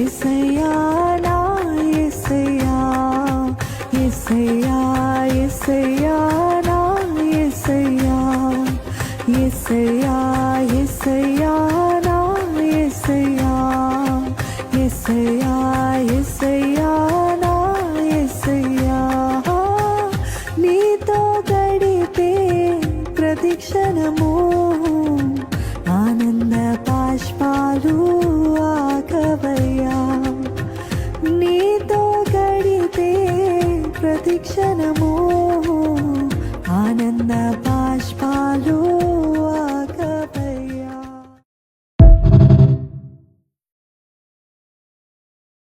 యేసయ్యా నా యేసయ్యా, యేసయ్యా యేసయ్యా నా యేసయ్యా, యేసయ్యా యేసయ్యా నా యేసయ్యా, యేసయ్యా యేసయ్యా నా యేసయ్యా. నీతో గడిపే ప్రతి క్షణము ఆనంద బాష్పాలు ఆగవయ్యా. నీతో గడిపే ప్రతి క్షణము ఆనంద బాష్పాలు